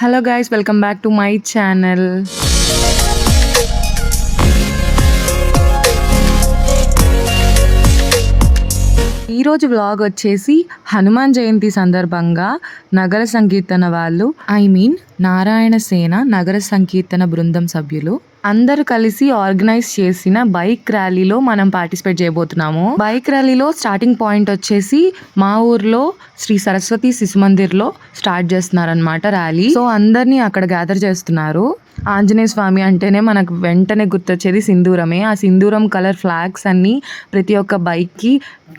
Hello guys, welcome back to my channel. ఈరోజు vlog వచ్చేసి హనుమాన్ జయంతి సందర్భంగా నగర సంకీర్తన వాళ్ళు నారాయణ సేన నగర సంకీర్తన బృందం సభ్యులు అందరూ కలిసి ఆర్గనైజ్ చేసిన బైక్ ర్యాలీలో మనం పార్టిసిపేట్ చేయబోతున్నాము. బైక్ ర్యాలీలో స్టార్టింగ్ పాయింట్ వచ్చేసి మా ఊర్లో శ్రీ సరస్వతి శిశు మందిర్లో స్టార్ట్ చేస్తున్నారనమాట ర్యాలీ. సో అందరినీ అక్కడ గ్యాదర్ చేస్తున్నారు. ఆంజనేయ స్వామి అంటేనే మనకు వెంటనే గుర్తొచ్చేది సింధూరమే. ఆ సింధూరం కలర్ ఫ్లాగ్స్ అన్ని ప్రతి ఒక్క బైక్ కి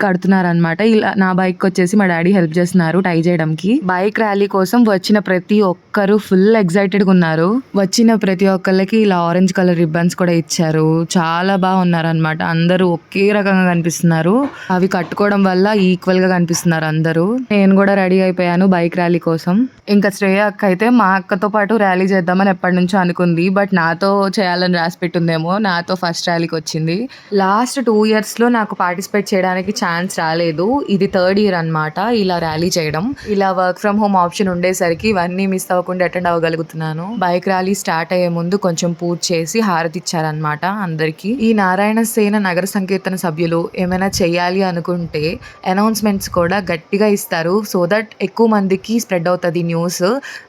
కడుతున్నారనమాట. ఇలా నా బైక్ వచ్చేసి మా డాడీ హెల్ప్ చేస్తున్నారు టై చేయడానికి. బైక్ ర్యాలీ కోసం వచ్చిన ప్రతి ఒక్కరు ఫుల్ ఎక్సైటెడ్ గా ఉన్నారు. వచ్చిన ప్రతి ఒక్కళ్ళకి ఇలా ఆరెంజ్ కలర్ రిబ్బన్స్ కూడా ఇచ్చారు. చాలా బాగా ఉన్నారనమాట. అందరూ ఒకే రకంగా కనిపిస్తున్నారు. అవి కట్టుకోవడం వల్ల ఈక్వల్ గా కనిపిస్తున్నారు అందరూ. నేను కూడా రెడీ అయిపోయాను బైక్ ర్యాలీ కోసం. ఇంకా శ్రేయ అక్క అయితే మా అక్కతో పాటు ర్యాలీ చేద్దామని ఎప్పటి నుంచో అనుకుంది. బట్ నాతో చేయాలని రాసి పెట్టిందేమో, నాతో ఫస్ట్ ర్యాలీకి వచ్చింది. లాస్ట్ 2 years లో నాకు పార్టిసిపేట్ చేయడానికి ఛాన్స్ రాలేదు. ఇది 3rd year అనమాట ఇలా ర్యాలీ చేయడం. ఇలా వర్క్ ఫ్రమ్ హోమ్ ఆప్షన్ ఉండేసరికి ఇవన్నీ మిస్ అవ్వకుండా అటెండ్ అవ్వగలుగుతున్నాను. బైక్ ర్యాలీ స్టార్ట్ అయ్యే ముందు కొంచెం పూజ చేసి హారతి ఇచ్చారనమాట అందరికి. ఈ నారాయణ సేన నగర సంకీర్తన సభ్యులు ఏమైనా చెయ్యాలి అనుకుంటే అనౌన్స్మెంట్స్ కూడా గట్టిగా ఇస్తారు. సో దట్ ఎక్కువ మందికి స్ప్రెడ్ అవుతుంది న్యూస్.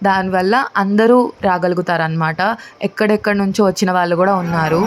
దానివల్ల అందరూ రాగలుగుతారనమాట. ఎక్కడెక్కడి నుంచో వచ్చిన వాళ్ళు కూడా ఉన్నారు.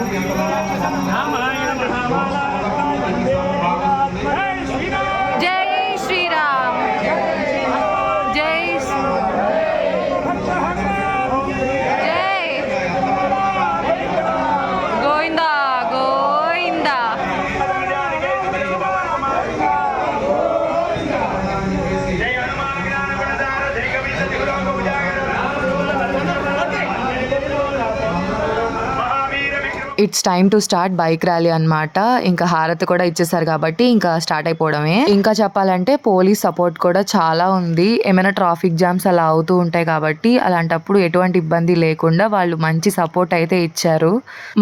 It's time to start bike rally అనమాట. ఇంకా హారతి కూడా ఇచ్చేసారు కాబట్టి ఇంకా స్టార్ట్ అయిపోవడమే. ఇంకా చెప్పాలంటే పోలీస్ సపోర్ట్ కూడా చాలా ఉంది. ఏమైనా ట్రాఫిక్ జామ్స్ అలా అవుతూ ఉంటాయి కాబట్టి అలాంటప్పుడు ఎటువంటి ఇబ్బంది లేకుండా వాళ్ళు మంచి సపోర్ట్ అయితే ఇచ్చారు.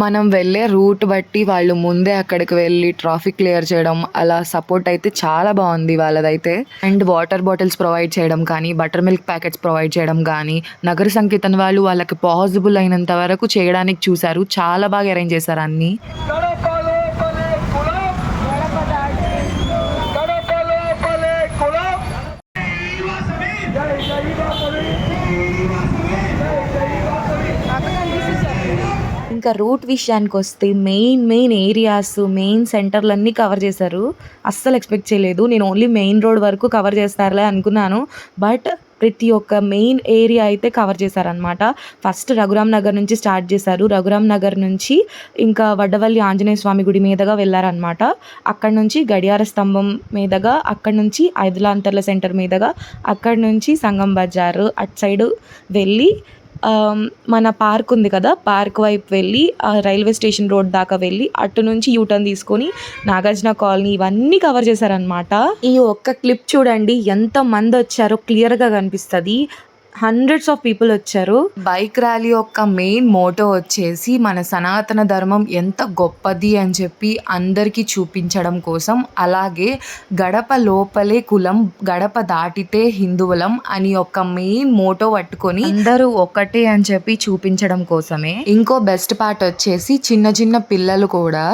మనం వెళ్ళే రూట్ బట్టి వాళ్ళు ముందే అక్కడికి వెళ్ళి ట్రాఫిక్ క్లియర్ చేయడం అలా సపోర్ట్ అయితే చాలా బాగుంది వాళ్ళదైతే. అండ్ వాటర్ బాటిల్స్ ప్రొవైడ్ చేయడం కానీ, బటర్ మిల్క్ ప్యాకెట్స్ ప్రొవైడ్ చేయడం కానీ నగర సంకీర్తన వాళ్ళు వాళ్ళకి పాసిబుల్ అయినంత వరకు చేయడానికి చూశారు. చాలా బాగా అరేంజ్ చేశారు అన్ని. ఇంకా రూట్ విషయానికి వస్తే మెయిన్ ఏరియాస్, మెయిన్ సెంటర్లన్నీ కవర్ చేశారు. అస్సలు ఎక్స్పెక్ట్ చేయలేదు. నేను ఓన్లీ మెయిన్ రోడ్ వరకు కవర్ చేస్తారులే అనుకున్నాను. బట్ ప్రతి ఒక్క మెయిన్ ఏరియా అయితే కవర్ చేశారనమాట. ఫస్ట్ రఘురామ్ నగర్ నుంచి స్టార్ట్ చేశారు. రఘురామ్ నగర్ నుంచి ఇంకా వడ్డవల్లి ఆంజనేయ స్వామి గుడి మీదుగా వెళ్ళారనమాట. అక్కడ నుంచి గడియార స్తంభం మీదుగా, అక్కడ నుంచి ఐదులాంతర్ల సెంటర్ మీదుగా, అక్కడ నుంచి సంగం బజారు అటు సైడ్ వెళ్ళి మన పార్క్ ఉంది కదా, పార్క్ వైపు వెళ్ళి రైల్వే స్టేషన్ రోడ్ దాకా వెళ్ళి అటు నుంచి యూటర్న్ తీసుకొని నాగార్జున కాలనీ ఇవన్నీ కవర్ చేశారనమాట. ఈ ఒక్క క్లిప్ చూడండి ఎంత మంది వచ్చారో క్లియర్గా కనిపిస్తుంది. హండ్రెడ్స్ ఆఫ్ పీపుల్ వచ్చారు. బైక్ ర్యాలీ యొక్క మెయిన్ మోటో వచ్చేసి మన సనాతన ధర్మం ఎంత గొప్పది అని చెప్పి అందరికీ చూపించడం కోసం, అలాగే గడప లోపలే కులం, గడప దాటితే హిందువులం అని ఒక మెయిన్ మోటో పట్టుకొని అందరూ ఒకటే అని చెప్పి చూపించడం కోసమే. ఇంకో బెస్ట్ పార్ట్ వచ్చేసి చిన్న పిల్లలు కూడా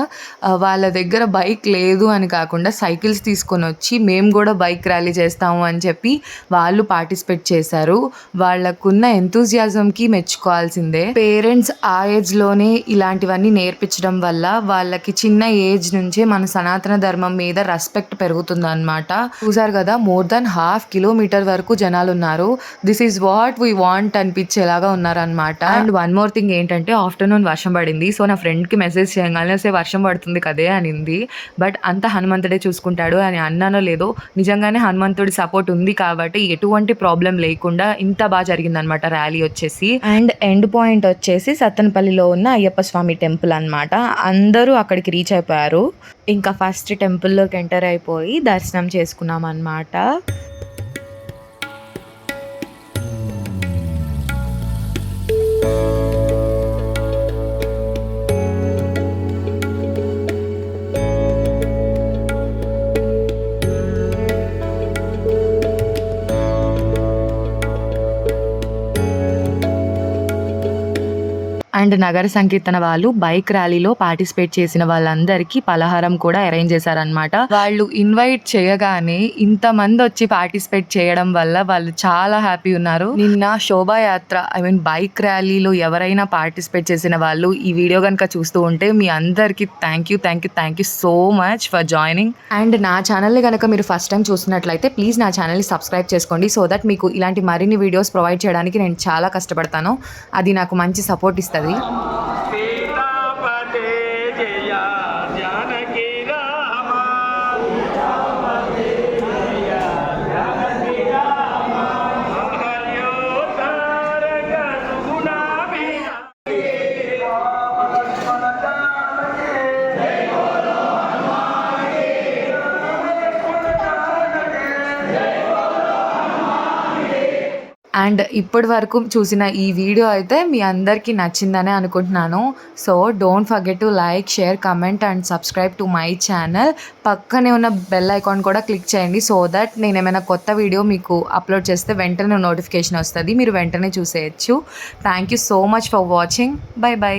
వాళ్ళ దగ్గర బైక్ లేదు అని కాకుండా సైకిల్స్ తీసుకొని వచ్చి మేము కూడా బైక్ ర్యాలీ చేస్తాము అని చెప్పి వాళ్ళు పార్టిసిపేట్ చేశారు. వాళ్ళకున్న ఎంతూజియాజంకి మెచ్చుకోవాల్సిందే. పేరెంట్స్ ఆ ఏజ్ లోనే ఇలాంటివన్నీ నేర్పించడం వల్ల వాళ్ళకి చిన్న ఏజ్ నుంచే మన సనాతన ధర్మం మీద రెస్పెక్ట్ పెరుగుతుంది అనమాట. చూసారు కదా, more than 1/2 kilometer వరకు జనాలు ఉన్నారు. This is what we want అనిపించేలాగా ఉన్నారనమాట. అండ్ వన్ మోర్ థింగ్ ఏంటంటే ఆఫ్టర్నూన్ వర్షం పడింది. సో నా ఫ్రెండ్ కి మెసేజ్ చేయగానే వర్షం పడుతుంది కదే అనింది. బట్ అంత హనుమంతుడే చూసుకుంటాడు అని అన్నానో లేదో, నిజంగానే హనుమంతుడి సపోర్ట్ ఉంది కాబట్టి ఎటువంటి ప్రాబ్లం లేకుండా ఇంత బాగా జరిగిందనమాట ర్యాలీ వచ్చేసి. అండ్ ఎండ్ పాయింట్ వచ్చేసి సత్తెనపల్లిలో ఉన్న అయ్యప్ప స్వామి టెంపుల్ అనమాట. అందరూ అక్కడికి రీచ్ అయిపోయారు. ఇంకా ఫస్ట్ టెంపుల్లోకి ఎంటర్ అయిపోయి దర్శనం చేసుకున్నాం అనమాట. అండ్ నగర సంకీర్తన వాళ్ళు బైక్ ర్యాలీలో పార్టిసిపేట్ చేసిన వాళ్ళందరికీ పలహారం కూడా అరేంజ్ చేశారనమాట. వాళ్ళు ఇన్వైట్ చేయగానే ఇంతమంది వచ్చి పార్టిసిపేట్ చేయడం వల్ల వాళ్ళు చాలా హ్యాపీ ఉన్నారు. నిన్న శోభాయాత్ర బైక్ ర్యాలీలో ఎవరైనా పార్టిసిపేట్ చేసిన వాళ్ళు ఈ వీడియో కనుక చూస్తూ ఉంటే మీ అందరికీ thank you so much for joining. And నా ఛానల్ని కనుక మీరు ఫస్ట్ టైం చూస్తున్నట్లయితే ప్లీజ్ నా ఛానల్ని సబ్స్క్రైబ్ చేసుకోండి, సో దట్ మీకు ఇలాంటి మరిన్ని వీడియోస్ ప్రొవైడ్ చేయడానికి నేను చాలా కష్టపడతాను. అది నాకు మంచి సపోర్ట్ ఇస్తుంది. సీతాపతే జయ జానకి రామ తారక సుగుణాభిరామ అండ్ ఇప్పటి వరకు చూసిన ఈ వీడియో అయితే మీ అందరికీ నచ్చిందనే అనుకుంటున్నాను. So don't forget to like, share, comment and subscribe to my channel. పక్కనే ఉన్న బెల్ ఐకాన్ కూడా క్లిక్ చేయండి, సో దట్ నేను ఏమైనా కొత్త వీడియో మీకు అప్లోడ్ చేస్తే వెంటనే నోటిఫికేషన్ వస్తుంది, మీరు వెంటనే చూసేయచ్చు. Thank you so much for watching. Bye by.